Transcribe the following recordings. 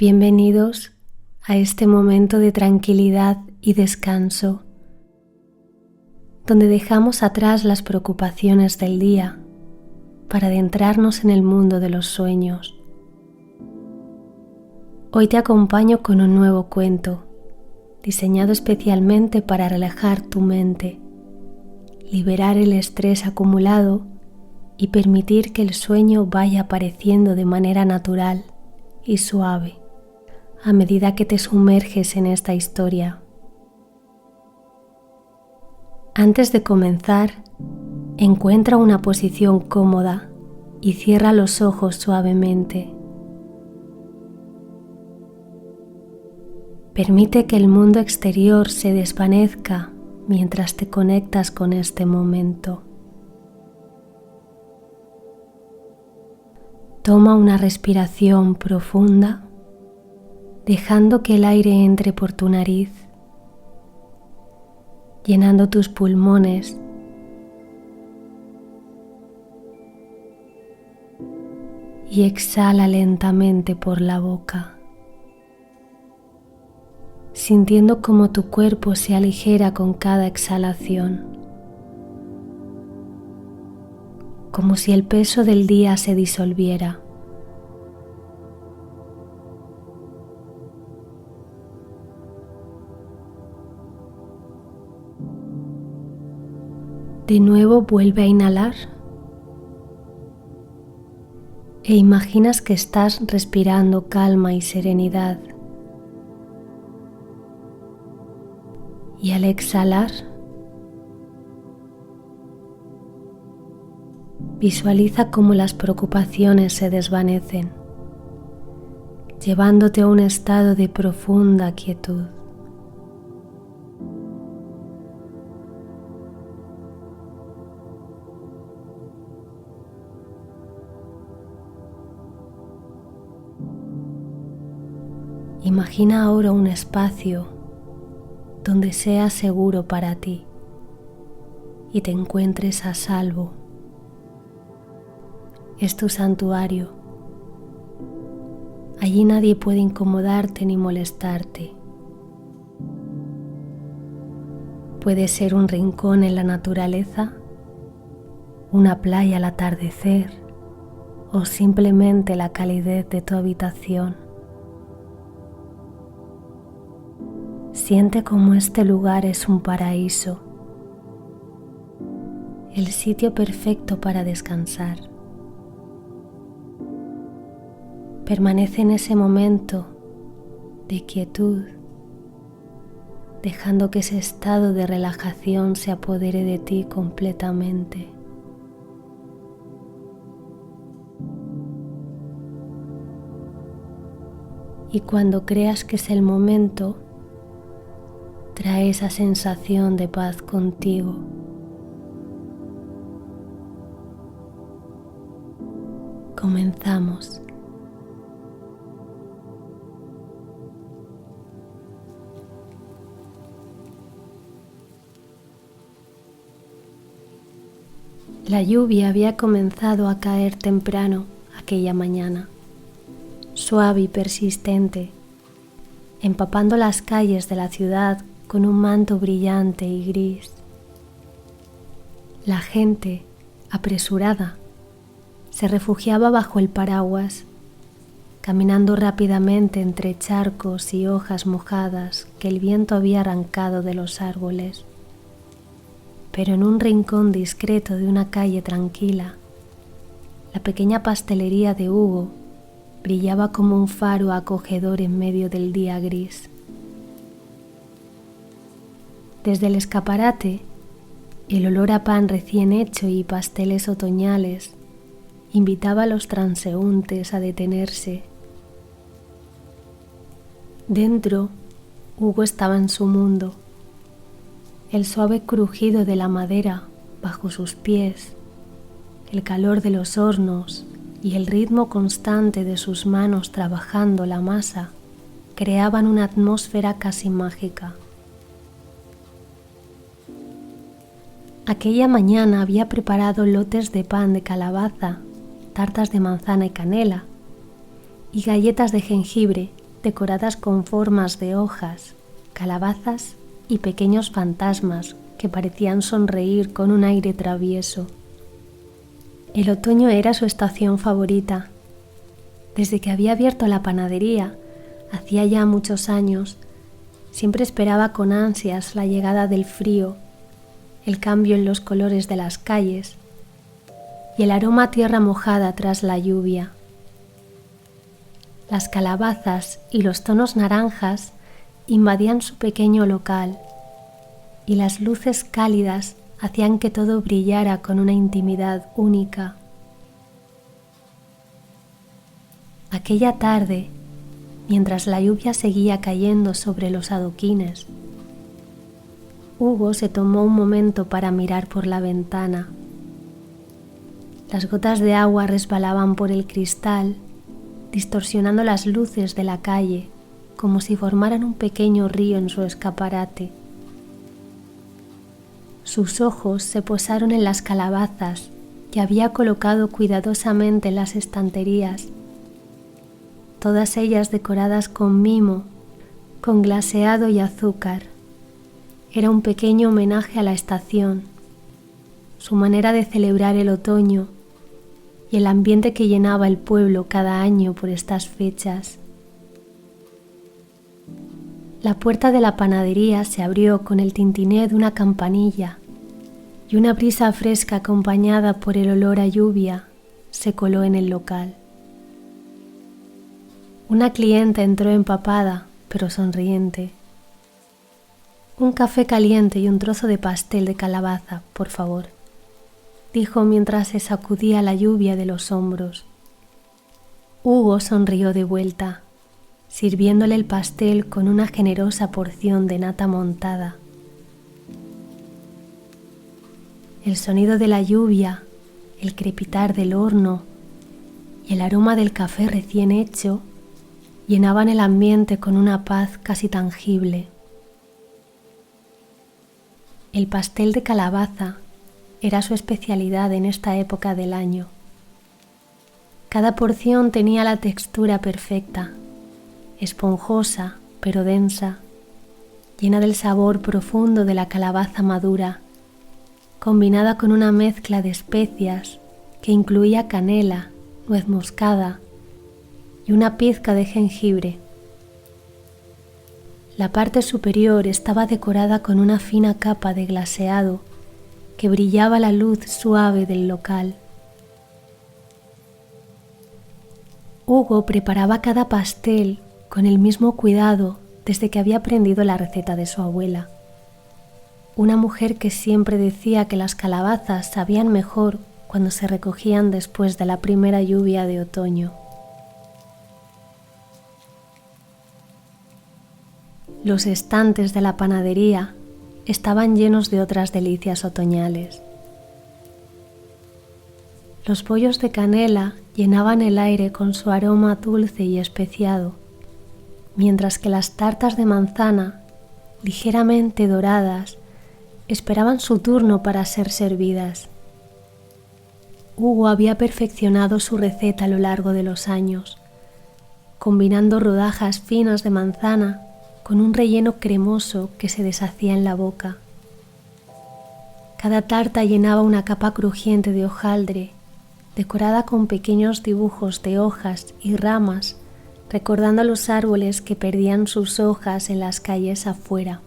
Bienvenidos a este momento de tranquilidad y descanso, donde dejamos atrás las preocupaciones del día para adentrarnos en el mundo de los sueños. Hoy te acompaño con un nuevo cuento, diseñado especialmente para relajar tu mente, liberar el estrés acumulado y permitir que el sueño vaya apareciendo de manera natural y suave a medida que te sumerges en esta historia. Antes de comenzar, encuentra una posición cómoda y cierra los ojos suavemente. Permite que el mundo exterior se desvanezca mientras te conectas con este momento. Toma una respiración profunda, dejando que el aire entre por tu nariz, llenando tus pulmones y exhala lentamente por la boca, sintiendo cómo tu cuerpo se aligera con cada exhalación, como si el peso del día se disolviera. De nuevo vuelve a inhalar e imaginas que estás respirando calma y serenidad. Y al exhalar, visualiza cómo las preocupaciones se desvanecen, llevándote a un estado de profunda quietud. Imagina ahora un espacio donde sea seguro para ti y te encuentres a salvo. Es tu santuario. Allí nadie puede incomodarte ni molestarte. Puede ser un rincón en la naturaleza, una playa al atardecer o simplemente la calidez de tu habitación. Siente como este lugar es un paraíso, el sitio perfecto para descansar. Permanece en ese momento de quietud, dejando que ese estado de relajación se apodere de ti completamente. Y cuando creas que es el momento, trae esa sensación de paz contigo. Comenzamos. La lluvia había comenzado a caer temprano aquella mañana, suave y persistente, empapando las calles de la ciudad con un manto brillante y gris. La gente, apresurada, se refugiaba bajo el paraguas, caminando rápidamente entre charcos y hojas mojadas que el viento había arrancado de los árboles. Pero en un rincón discreto de una calle tranquila, la pequeña pastelería de Hugo brillaba como un faro acogedor en medio del día gris. Desde el escaparate, el olor a pan recién hecho y pasteles otoñales invitaba a los transeúntes a detenerse. Dentro, Hugo estaba en su mundo. El suave crujido de la madera bajo sus pies, el calor de los hornos y el ritmo constante de sus manos trabajando la masa creaban una atmósfera casi mágica. Aquella mañana había preparado lotes de pan de calabaza, tartas de manzana y canela y galletas de jengibre decoradas con formas de hojas, calabazas y pequeños fantasmas que parecían sonreír con un aire travieso. El otoño era su estación favorita. Desde que había abierto la panadería, hacía ya muchos años, siempre esperaba con ansias la llegada del frío, el cambio en los colores de las calles y el aroma a tierra mojada tras la lluvia. Las calabazas y los tonos naranjas invadían su pequeño local y las luces cálidas hacían que todo brillara con una intimidad única. Aquella tarde, mientras la lluvia seguía cayendo sobre los adoquines, Hugo se tomó un momento para mirar por la ventana. Las gotas de agua resbalaban por el cristal, distorsionando las luces de la calle como si formaran un pequeño río en su escaparate. Sus ojos se posaron en las calabazas que había colocado cuidadosamente en las estanterías, todas ellas decoradas con mimo, con glaseado y azúcar. Era un pequeño homenaje a la estación, su manera de celebrar el otoño y el ambiente que llenaba el pueblo cada año por estas fechas. La puerta de la panadería se abrió con el tintineo de una campanilla y una brisa fresca acompañada por el olor a lluvia se coló en el local. Una clienta entró empapada, pero sonriente. «Un café caliente y un trozo de pastel de calabaza, por favor», dijo mientras se sacudía la lluvia de los hombros. Hugo sonrió de vuelta, sirviéndole el pastel con una generosa porción de nata montada. El sonido de la lluvia, el crepitar del horno y el aroma del café recién hecho llenaban el ambiente con una paz casi tangible. El pastel de calabaza era su especialidad en esta época del año. Cada porción tenía la textura perfecta, esponjosa pero densa, llena del sabor profundo de la calabaza madura, combinada con una mezcla de especias que incluía canela, nuez moscada y una pizca de jengibre. La parte superior estaba decorada con una fina capa de glaseado que brillaba a la luz suave del local. Hugo preparaba cada pastel con el mismo cuidado desde que había aprendido la receta de su abuela, una mujer que siempre decía que las calabazas sabían mejor cuando se recogían después de la primera lluvia de otoño. Los estantes de la panadería estaban llenos de otras delicias otoñales. Los bollos de canela llenaban el aire con su aroma dulce y especiado, mientras que las tartas de manzana, ligeramente doradas, esperaban su turno para ser servidas. Hugo había perfeccionado su receta a lo largo de los años, combinando rodajas finas de manzana con un relleno cremoso que se deshacía en la boca. Cada tarta llenaba una capa crujiente de hojaldre, decorada con pequeños dibujos de hojas y ramas, recordando a los árboles que perdían sus hojas en las calles afuera.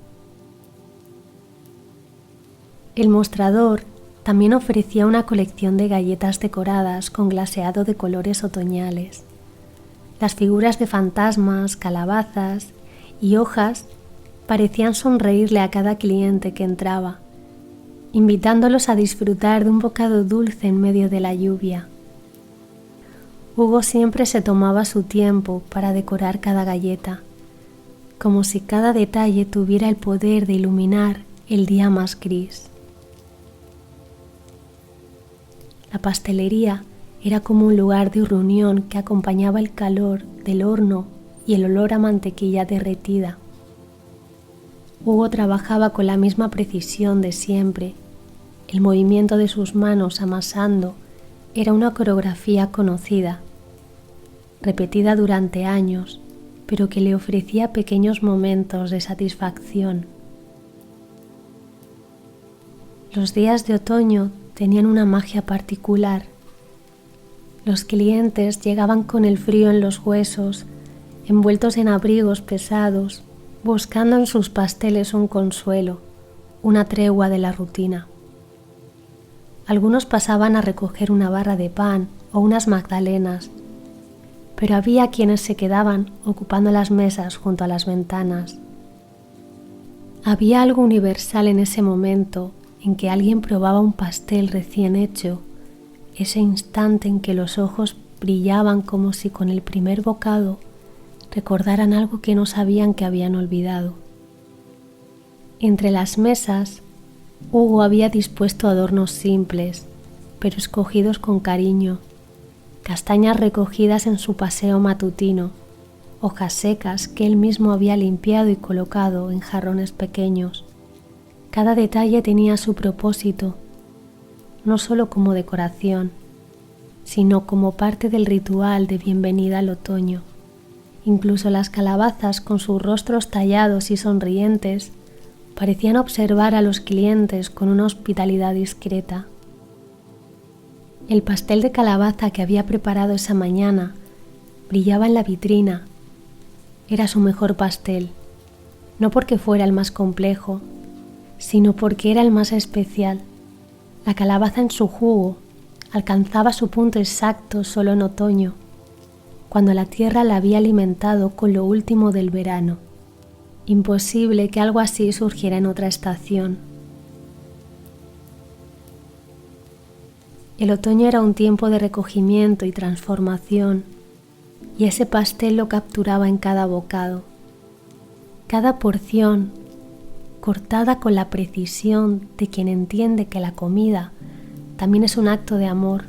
El mostrador también ofrecía una colección de galletas decoradas con glaseado de colores otoñales. Las figuras de fantasmas, calabazas y hojas parecían sonreírle a cada cliente que entraba, invitándolos a disfrutar de un bocado dulce en medio de la lluvia. Hugo siempre se tomaba su tiempo para decorar cada galleta, como si cada detalle tuviera el poder de iluminar el día más gris. La pastelería era como un lugar de reunión que acompañaba el calor del horno y el olor a mantequilla derretida. Hugo trabajaba con la misma precisión de siempre. El movimiento de sus manos amasando era una coreografía conocida, repetida durante años pero que le ofrecía pequeños momentos de satisfacción. Los días de otoño tenían una magia particular. Los clientes llegaban con el frío en los huesos, envueltos en abrigos pesados, buscando en sus pasteles un consuelo, una tregua de la rutina. Algunos pasaban a recoger una barra de pan o unas magdalenas, pero había quienes se quedaban ocupando las mesas junto a las ventanas. Había algo universal en ese momento en que alguien probaba un pastel recién hecho, ese instante en que los ojos brillaban como si con el primer bocado recordaran algo que no sabían que habían olvidado. Entre las mesas, Hugo había dispuesto adornos simples, pero escogidos con cariño, castañas recogidas en su paseo matutino, hojas secas que él mismo había limpiado y colocado en jarrones pequeños. Cada detalle tenía su propósito, no solo como decoración, sino como parte del ritual de bienvenida al otoño. Incluso las calabazas, con sus rostros tallados y sonrientes, parecían observar a los clientes con una hospitalidad discreta. El pastel de calabaza que había preparado esa mañana brillaba en la vitrina. Era su mejor pastel, no porque fuera el más complejo, sino porque era el más especial. La calabaza en su jugo alcanzaba su punto exacto solo en otoño, cuando la tierra la había alimentado con lo último del verano. Imposible que algo así surgiera en otra estación. El otoño era un tiempo de recogimiento y transformación, y ese pastel lo capturaba en cada bocado. Cada porción, cortada con la precisión de quien entiende que la comida también es un acto de amor,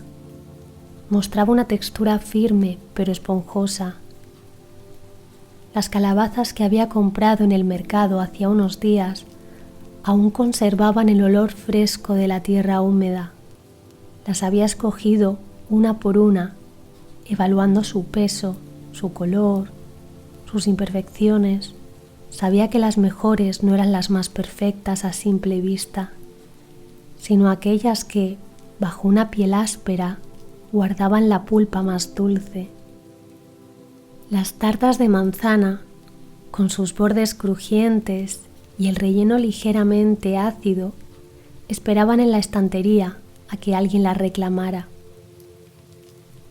mostraba una textura firme pero esponjosa. Las calabazas que había comprado en el mercado hacía unos días aún conservaban el olor fresco de la tierra húmeda. Las había escogido una por una, evaluando su peso, su color, sus imperfecciones. Sabía que las mejores no eran las más perfectas a simple vista, sino aquellas que, bajo una piel áspera, guardaban la pulpa más dulce. Las tartas de manzana, con sus bordes crujientes y el relleno ligeramente ácido, esperaban en la estantería a que alguien las reclamara.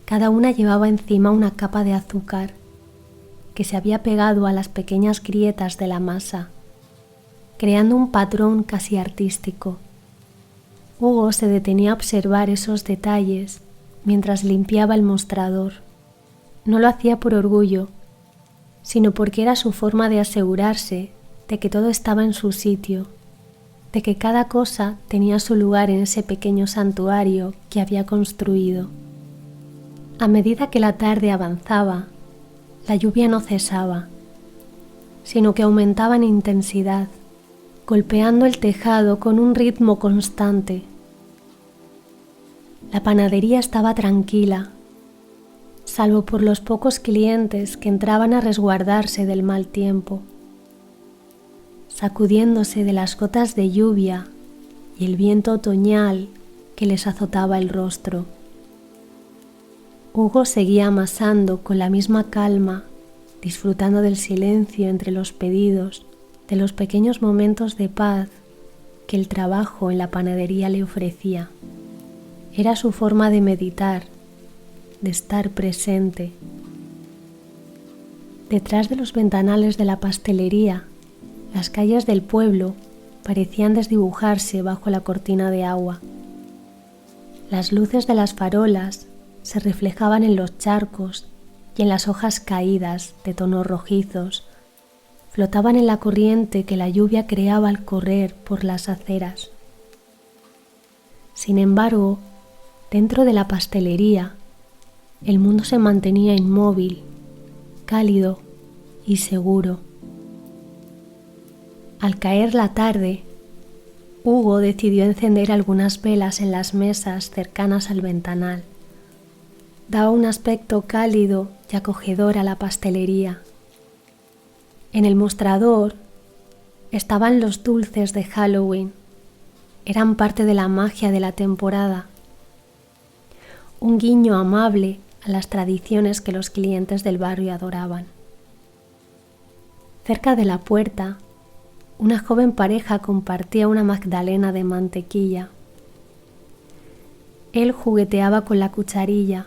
Cada una llevaba encima una capa de azúcar que se había pegado a las pequeñas grietas de la masa, creando un patrón casi artístico. Hugo se detenía a observar esos detalles mientras limpiaba el mostrador. No lo hacía por orgullo, sino porque era su forma de asegurarse de que todo estaba en su sitio, de que cada cosa tenía su lugar en ese pequeño santuario que había construido. A medida que la tarde avanzaba, la lluvia no cesaba, sino que aumentaba en intensidad, golpeando el tejado con un ritmo constante. La panadería estaba tranquila, salvo por los pocos clientes que entraban a resguardarse del mal tiempo, sacudiéndose de las gotas de lluvia y el viento otoñal que les azotaba el rostro. Hugo seguía amasando con la misma calma, disfrutando del silencio entre los pedidos, de los pequeños momentos de paz que el trabajo en la panadería le ofrecía. Era su forma de meditar, de estar presente. Detrás de los ventanales de la pastelería, las calles del pueblo parecían desdibujarse bajo la cortina de agua. Las luces de las farolas se reflejaban en los charcos y en las hojas caídas de tonos rojizos, flotaban en la corriente que la lluvia creaba al correr por las aceras. Sin embargo, dentro de la pastelería, el mundo se mantenía inmóvil, cálido y seguro. Al caer la tarde, Hugo decidió encender algunas velas en las mesas cercanas al ventanal. Daba un aspecto cálido y acogedor a la pastelería. En el mostrador estaban los dulces de Halloween. Eran parte de la magia de la temporada. Un guiño amable a las tradiciones que los clientes del barrio adoraban. Cerca de la puerta, una joven pareja compartía una magdalena de mantequilla. Él jugueteaba con la cucharilla,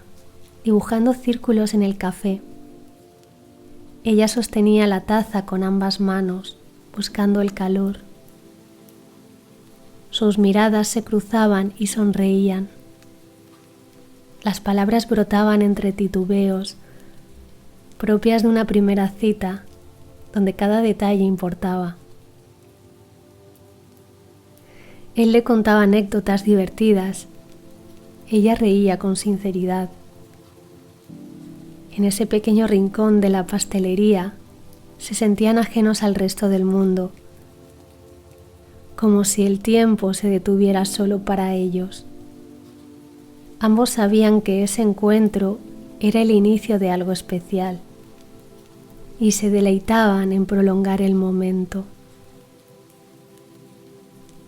dibujando círculos en el café. Ella sostenía la taza con ambas manos, buscando el calor. Sus miradas se cruzaban y sonreían. Las palabras brotaban entre titubeos, propias de una primera cita, donde cada detalle importaba. Él le contaba anécdotas divertidas. Ella reía con sinceridad. En ese pequeño rincón de la pastelería se sentían ajenos al resto del mundo, como si el tiempo se detuviera solo para ellos. Ambos sabían que ese encuentro era el inicio de algo especial y se deleitaban en prolongar el momento.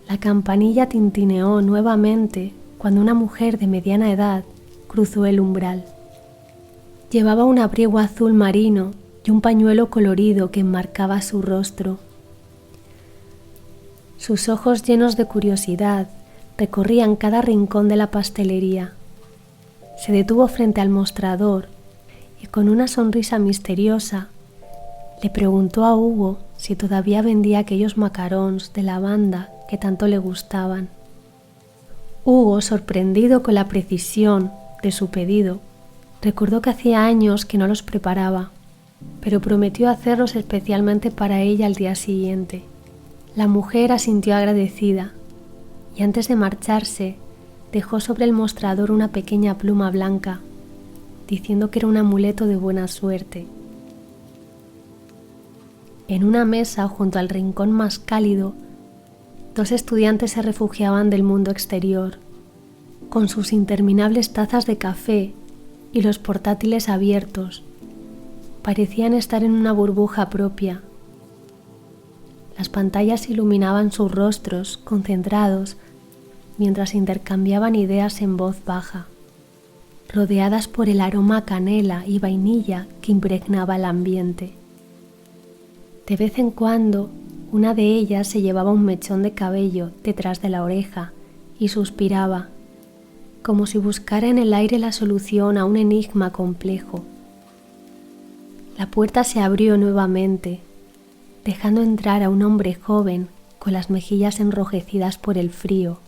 La campanilla tintineó nuevamente cuando una mujer de mediana edad cruzó el umbral. Llevaba un abrigo azul marino y un pañuelo colorido que enmarcaba su rostro. Sus ojos llenos de curiosidad recorrían cada rincón de la pastelería. Se detuvo frente al mostrador y con una sonrisa misteriosa le preguntó a Hugo si todavía vendía aquellos macarons de lavanda que tanto le gustaban. Hugo, sorprendido con la precisión de su pedido, recordó que hacía años que no los preparaba, pero prometió hacerlos especialmente para ella al día siguiente. La mujer asintió agradecida y antes de marcharse dejó sobre el mostrador una pequeña pluma blanca, diciendo que era un amuleto de buena suerte. En una mesa junto al rincón más cálido, dos estudiantes se refugiaban del mundo exterior, con sus interminables tazas de café y los portátiles abiertos. Parecían estar en una burbuja propia. Las pantallas iluminaban sus rostros concentrados mientras intercambiaban ideas en voz baja, rodeadas por el aroma a canela y vainilla que impregnaba el ambiente. De vez en cuando, una de ellas se llevaba un mechón de cabello detrás de la oreja y suspiraba, como si buscara en el aire la solución a un enigma complejo. La puerta se abrió nuevamente, dejando entrar a un hombre joven con las mejillas enrojecidas por el frío.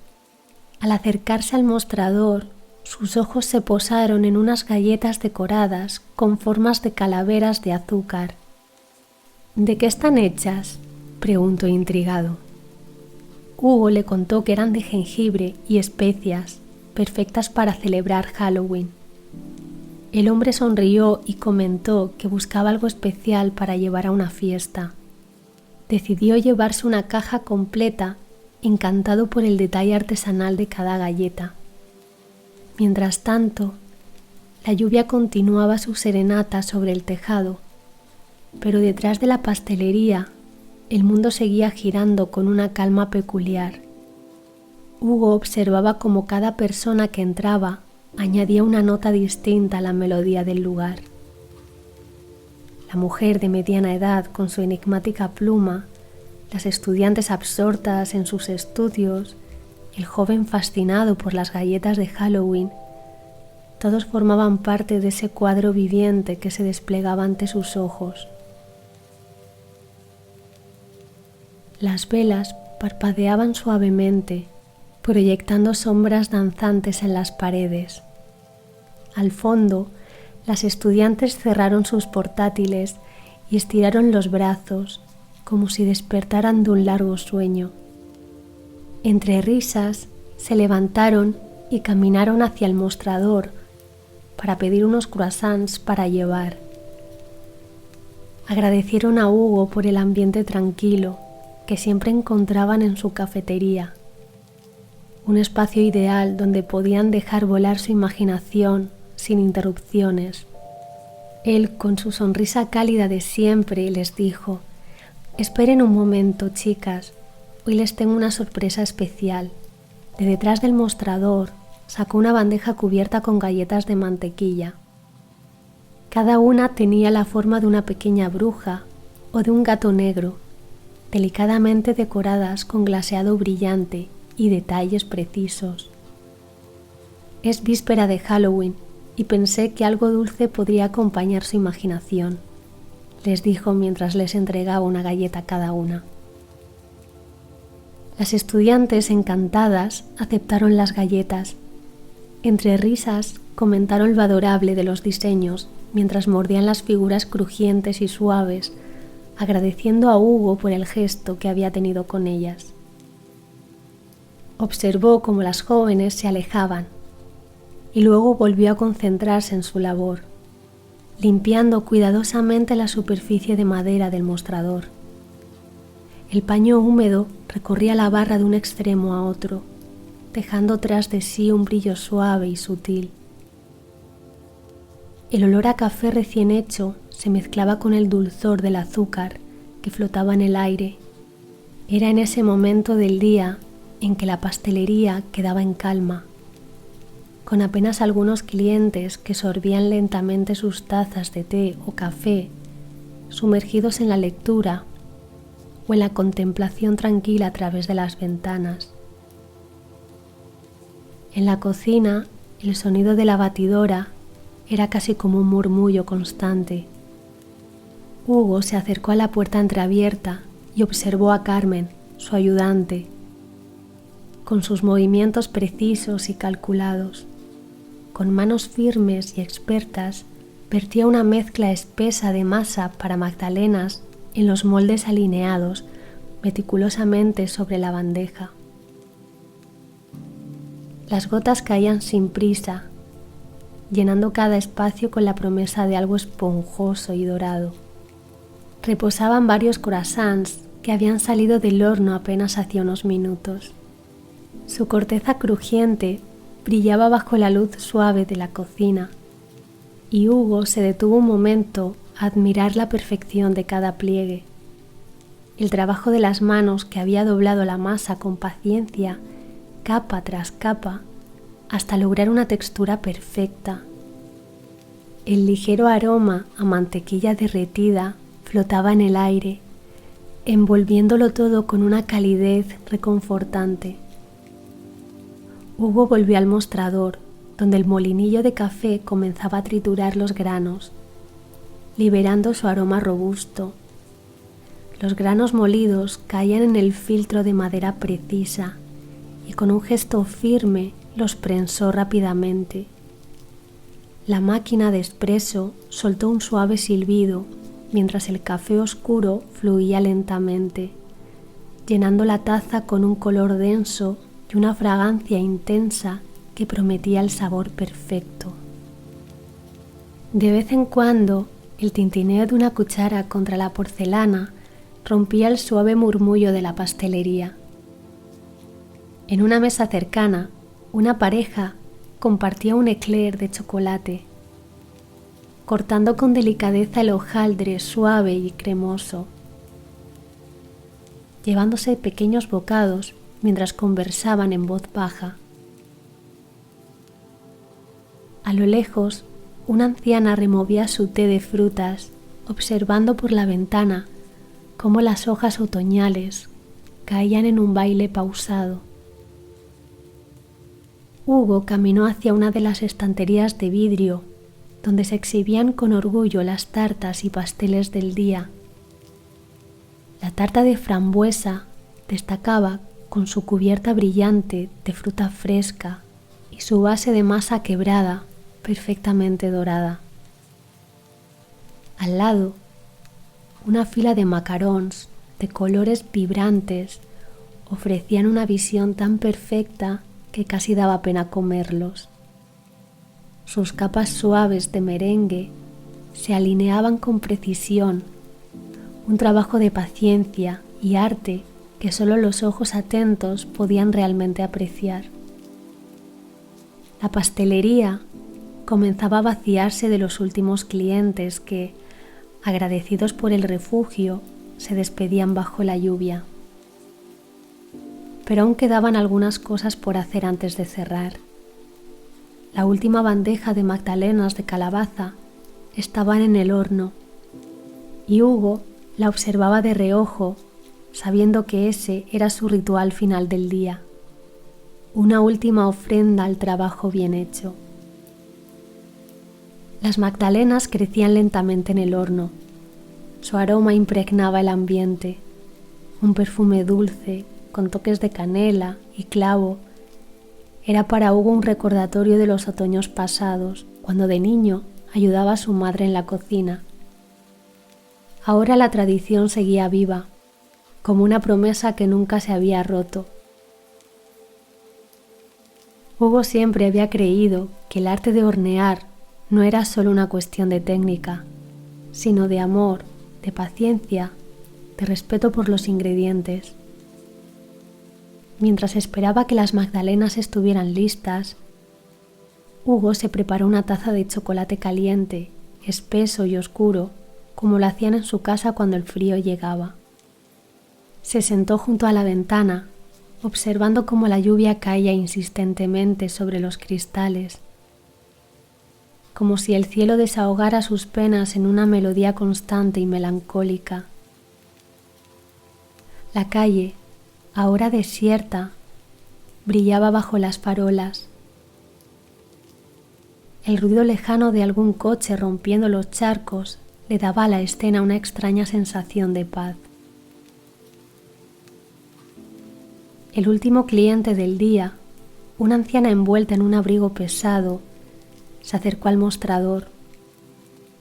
Al acercarse al mostrador, sus ojos se posaron en unas galletas decoradas con formas de calaveras de azúcar. ¿De qué están hechas?, preguntó intrigado. Hugo le contó que eran de jengibre y especias, perfectas para celebrar Halloween. El hombre sonrió y comentó que buscaba algo especial para llevar a una fiesta. Decidió llevarse una caja completa, encantado por el detalle artesanal de cada galleta. Mientras tanto, la lluvia continuaba su serenata sobre el tejado, pero detrás de la pastelería el mundo seguía girando con una calma peculiar. Hugo observaba cómo cada persona que entraba añadía una nota distinta a la melodía del lugar. La mujer de mediana edad con su enigmática pluma, las estudiantes absortas en sus estudios, el joven fascinado por las galletas de Halloween, todos formaban parte de ese cuadro viviente que se desplegaba ante sus ojos. Las velas parpadeaban suavemente, proyectando sombras danzantes en las paredes. Al fondo, las estudiantes cerraron sus portátiles y estiraron los brazos, como si despertaran de un largo sueño. Entre risas, se levantaron y caminaron hacia el mostrador para pedir unos croissants para llevar. Agradecieron a Hugo por el ambiente tranquilo que siempre encontraban en su cafetería, un espacio ideal donde podían dejar volar su imaginación sin interrupciones. Él, con su sonrisa cálida de siempre, les dijo: Esperen un momento, chicas. Hoy les tengo una sorpresa especial. De detrás del mostrador sacó una bandeja cubierta con galletas de mantequilla. Cada una tenía la forma de una pequeña bruja o de un gato negro, delicadamente decoradas con glaseado brillante y detalles precisos. Es víspera de Halloween y pensé que algo dulce podría acompañar su imaginación, les dijo mientras les entregaba una galleta a cada una. Las estudiantes, encantadas, aceptaron las galletas. Entre risas, comentaron lo adorable de los diseños mientras mordían las figuras crujientes y suaves, agradeciendo a Hugo por el gesto que había tenido con ellas. Observó cómo las jóvenes se alejaban y luego volvió a concentrarse en su labor, limpiando cuidadosamente la superficie de madera del mostrador. El paño húmedo recorría la barra de un extremo a otro, dejando tras de sí un brillo suave y sutil. El olor a café recién hecho se mezclaba con el dulzor del azúcar que flotaba en el aire. Era en ese momento del día en que la pastelería quedaba en calma, con apenas algunos clientes que sorbían lentamente sus tazas de té o café, sumergidos en la lectura o en la contemplación tranquila a través de las ventanas. En la cocina, el sonido de la batidora era casi como un murmullo constante. Hugo se acercó a la puerta entreabierta y observó a Carmen, su ayudante, con sus movimientos precisos y calculados. Con manos firmes y expertas, vertía una mezcla espesa de masa para magdalenas en los moldes alineados meticulosamente sobre la bandeja. Las gotas caían sin prisa, llenando cada espacio con la promesa de algo esponjoso y dorado. Reposaban varios croissants que habían salido del horno apenas hacía unos minutos. Su corteza crujiente brillaba bajo la luz suave de la cocina, y Hugo se detuvo un momento a admirar la perfección de cada pliegue. El trabajo de las manos que había doblado la masa con paciencia, capa tras capa, hasta lograr una textura perfecta. El ligero aroma a mantequilla derretida flotaba en el aire, envolviéndolo todo con una calidez reconfortante. Hugo volvió al mostrador, donde el molinillo de café comenzaba a triturar los granos, liberando su aroma robusto. Los granos molidos caían en el filtro de madera precisa y con un gesto firme los prensó rápidamente. La máquina de espresso soltó un suave silbido mientras el café oscuro fluía lentamente, llenando la taza con un color denso y una fragancia intensa que prometía el sabor perfecto. De vez en cuando, el tintineo de una cuchara contra la porcelana rompía el suave murmullo de la pastelería. En una mesa cercana, una pareja compartía un éclair de chocolate, cortando con delicadeza el hojaldre suave y cremoso, llevándose pequeños bocados mientras conversaban en voz baja. A lo lejos, una anciana removía su té de frutas, observando por la ventana cómo las hojas otoñales caían en un baile pausado. Hugo caminó hacia una de las estanterías de vidrio, donde se exhibían con orgullo las tartas y pasteles del día. La tarta de frambuesa destacaba con su cubierta brillante de fruta fresca y su base de masa quebrada perfectamente dorada. Al lado, una fila de macarons de colores vibrantes ofrecían una visión tan perfecta que casi daba pena comerlos. Sus capas suaves de merengue se alineaban con precisión, un trabajo de paciencia y arte que solo los ojos atentos podían realmente apreciar. La pastelería comenzaba a vaciarse de los últimos clientes que, agradecidos por el refugio, se despedían bajo la lluvia. Pero aún quedaban algunas cosas por hacer antes de cerrar. La última bandeja de magdalenas de calabaza estaban en el horno y Hugo la observaba de reojo, sabiendo que ese era su ritual final del día, una última ofrenda al trabajo bien hecho. Las magdalenas crecían lentamente en el horno. Su aroma impregnaba el ambiente, un perfume dulce con toques de canela y clavo. Era para Hugo un recordatorio de los otoños pasados, cuando de niño ayudaba a su madre en la cocina. Ahora la tradición seguía viva, como una promesa que nunca se había roto. Hugo siempre había creído que el arte de hornear no era solo una cuestión de técnica, sino de amor, de paciencia, de respeto por los ingredientes. Mientras esperaba que las magdalenas estuvieran listas, Hugo se preparó una taza de chocolate caliente, espeso y oscuro, como lo hacían en su casa cuando el frío llegaba. Se sentó junto a la ventana, observando cómo la lluvia caía insistentemente sobre los cristales, como si el cielo desahogara sus penas en una melodía constante y melancólica. La calle, ahora desierta, brillaba bajo las farolas. El ruido lejano de algún coche rompiendo los charcos le daba a la escena una extraña sensación de paz. El último cliente del día, una anciana envuelta en un abrigo pesado, se acercó al mostrador.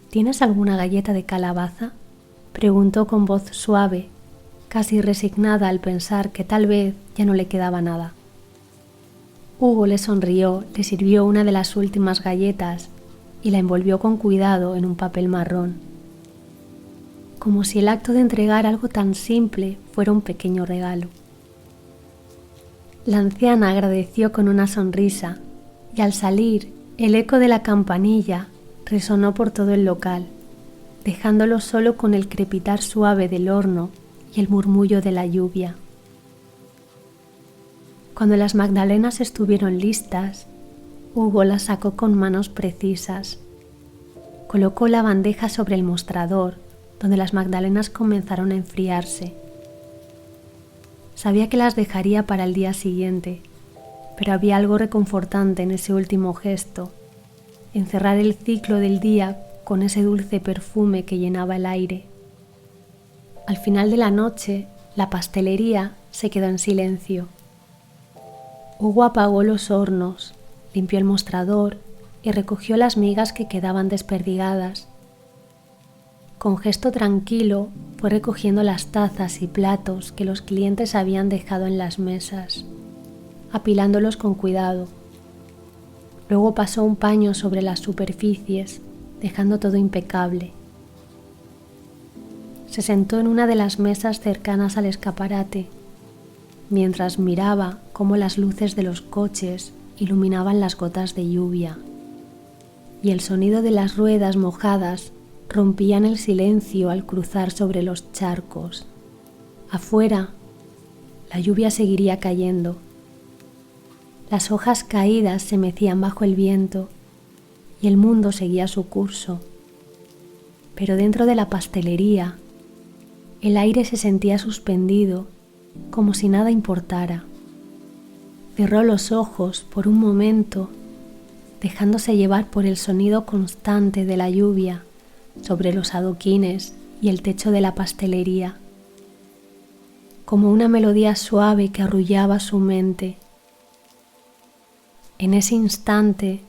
¿Tienes alguna galleta de calabaza?, preguntó con voz suave, casi resignada al pensar que tal vez ya no le quedaba nada. Hugo le sonrió, le sirvió una de las últimas galletas y la envolvió con cuidado en un papel marrón, como si el acto de entregar algo tan simple fuera un pequeño regalo. La anciana agradeció con una sonrisa y al salir el eco de la campanilla resonó por todo el local, dejándolo solo con el crepitar suave del horno y el murmullo de la lluvia. Cuando las magdalenas estuvieron listas, Hugo las sacó con manos precisas. Colocó la bandeja sobre el mostrador, donde las magdalenas comenzaron a enfriarse. Sabía que las dejaría para el día siguiente, pero había algo reconfortante en ese último gesto, encerrar el ciclo del día con ese dulce perfume que llenaba el aire. Al final de la noche, la pastelería se quedó en silencio. Hugo apagó los hornos, limpió el mostrador y recogió las migas que quedaban desperdigadas. Con gesto tranquilo fue recogiendo las tazas y platos que los clientes habían dejado en las mesas, apilándolos con cuidado. Luego pasó un paño sobre las superficies, dejando todo impecable. Se sentó en una de las mesas cercanas al escaparate, mientras miraba cómo las luces de los coches iluminaban las gotas de lluvia y el sonido de las ruedas mojadas rompían el silencio al cruzar sobre los charcos. Afuera, la lluvia seguiría cayendo. Las hojas caídas se mecían bajo el viento y el mundo seguía su curso. Pero dentro de la pastelería, el aire se sentía suspendido, como si nada importara. Cerró los ojos por un momento, dejándose llevar por el sonido constante de la lluvia sobre los adoquines y el techo de la pastelería, como una melodía suave que arrullaba su mente. En ese instante,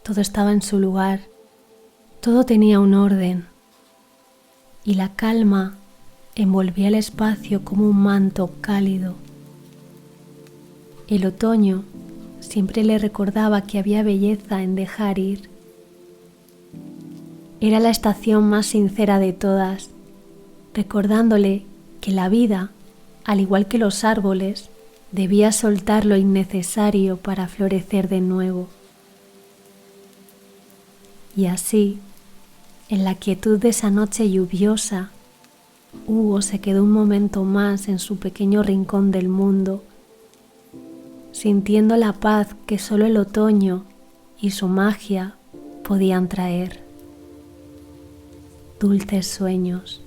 todo estaba en su lugar, todo tenía un orden, y la calma envolvía el espacio como un manto cálido. El otoño siempre le recordaba que había belleza en dejar ir. Era la estación más sincera de todas, recordándole que la vida, al igual que los árboles, debía soltar lo innecesario para florecer de nuevo. Y así, en la quietud de esa noche lluviosa, Hugo se quedó un momento más en su pequeño rincón del mundo, sintiendo la paz que solo el otoño y su magia podían traer. Dulces sueños.